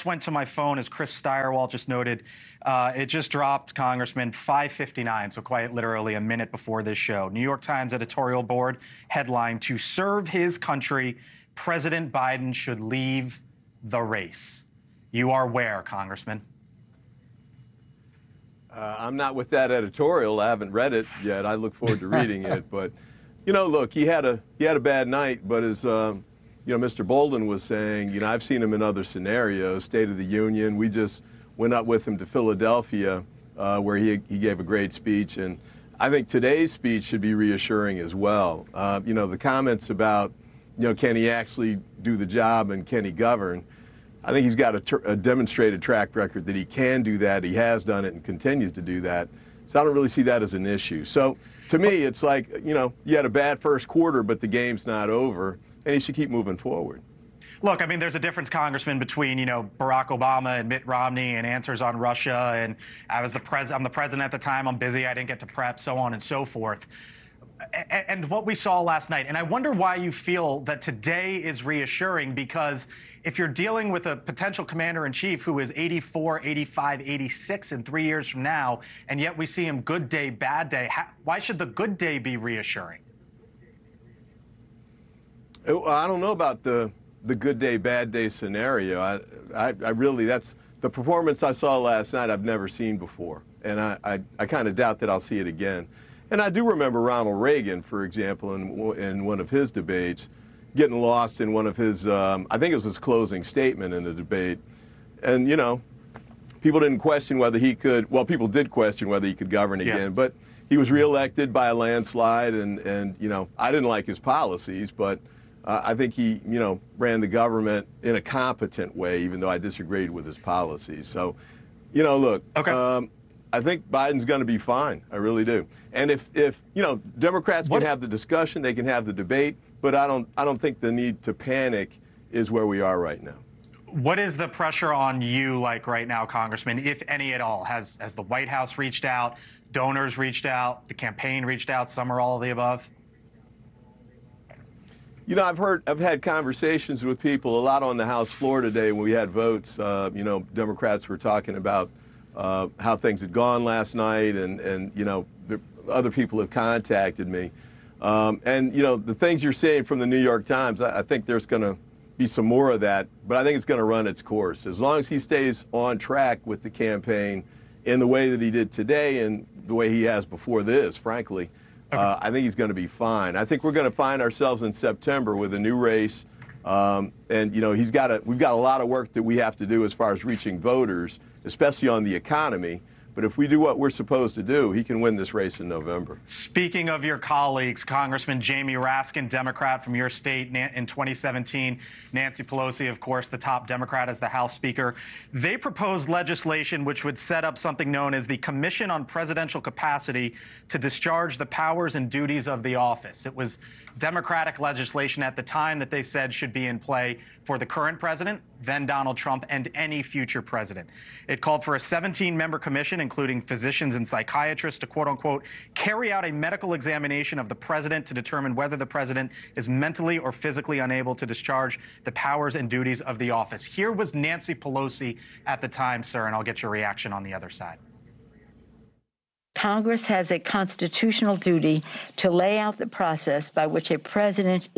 went to my phone, as Chris Steyerwalt just noted. It just dropped, Congressman, 5:59, so quite literally a minute before this show. New York Times editorial board headline: "To serve his country, President Biden should leave the race." You are where, Congressman? I'm not with that editorial. I haven't read it yet. I look forward to reading it. But, you know, look, he had a bad night. But as Mr. Bolden was saying, I've seen him in other scenarios. State of the Union. We just went up with him to Philadelphia, where he gave a great speech. And I think today's speech should be reassuring as well. The comments about, can he actually do the job and can he govern? I think he's got a demonstrated track record that he can do that. He has done it and continues to do that. So I don't really see that as an issue. So to me, it's like, you had a bad first quarter, but the game's not over, and he should keep moving forward. Look, I mean, there's a difference, Congressman, between, Barack Obama and Mitt Romney and answers on Russia, and I'm the president at the time, I'm busy, I didn't get to prep, so on and so forth. And what we saw last night, and I wonder why you feel that today is reassuring, because if you're dealing with a potential commander-in-chief who is 84, 85, 86 in 3 years from now, and yet we see him good day, bad day, why should the good day be reassuring? I don't know about the good day, bad day scenario. I really, that's the performance I saw last night I've never seen before. And I kind of doubt that I'll see it again. And I do remember Ronald Reagan, for example, in one of his debates, getting lost in one of his, I think it was his closing statement in the debate. And, people didn't question whether he could, well, people did question whether he could govern again, but he was reelected by a landslide. And I didn't like his policies, but I think he, ran the government in a competent way, even though I disagreed with his policies. So, look, okay. I think Biden's going to be fine. I really do. And if Democrats can have the discussion, they can have the debate, but I don't think the need to panic is where we are right now. What is the pressure on you like right now, Congressman, if any at all? Has the White House reached out, donors reached out, the campaign reached out, some or all of the above? I've had conversations with people a lot on the House floor today when we had votes. Democrats were talking about how things had gone last night, and other people have contacted me. The things you're seeing from the New York Times, I think there's going to be some more of that, but I think it's going to run its course. As long as he stays on track with the campaign in the way that he did today and the way he has before this, frankly, okay. I think he's going to be fine. I think we're going to find ourselves in September with a new race, we've got a lot of work that we have to do as far as reaching voters, especially on the economy. But if we do what we're supposed to do, he can win this race in November. Speaking of your colleagues, Congressman Jamie Raskin, Democrat from your state in 2017, Nancy Pelosi, of course, the top Democrat as the House Speaker, they proposed legislation which would set up something known as the Commission on Presidential Capacity to discharge the powers and duties of the office. It was Democratic legislation at the time that they said should be in play for the current president, then Donald Trump, and any future president. It called for a 17-member commission, including physicians and psychiatrists, to, quote unquote, carry out a medical examination of the president to determine whether the president is mentally or physically unable to discharge the powers and duties of the office. Here was Nancy Pelosi at the time, sir, and I'll get your reaction on the other side. Congress has a constitutional duty to lay out the process by which a president's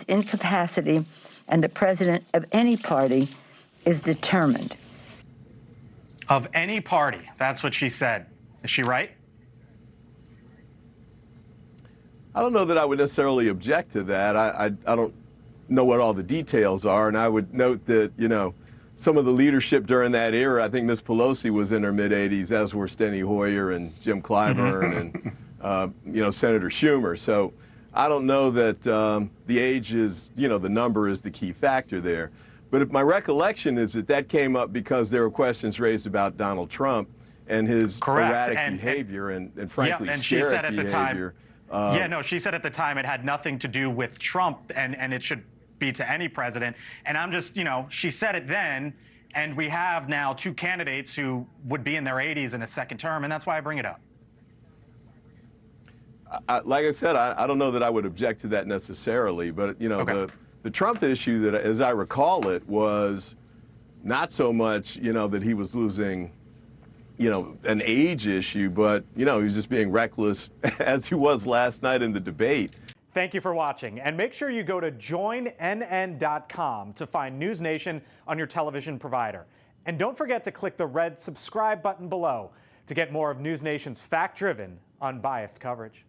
incapacity and the president of any party is determined. Of any party, that's what she said. Is she right? I don't know that I would necessarily object to that. I don't know what all the details are, and I would note that, some of the leadership during that era, I think Ms. Pelosi was in her mid-80s, as were Steny Hoyer and Jim Clyburn and, Senator Schumer. So I don't know that the age is, the number is the key factor there. But if my recollection is that came up because there were questions raised about Donald Trump and his erratic behavior and frankly, and scary she said at behavior. The time, she said at the time it had nothing to do with Trump and it should be to any president. And I'm just, she said it then, and we have now two candidates who would be in their 80s in a second term, and that's why I bring it up. Like I said, I don't know that I would object to that necessarily, but, Okay. the Trump issue, that, as I recall it, was not so much, that he was losing, an age issue, but, he was just being reckless as he was last night in the debate. Thank you for watching, and make sure you go to joinnn.com to find NewsNation on your television provider. And don't forget to click the red subscribe button below to get more of NewsNation's fact-driven, unbiased coverage.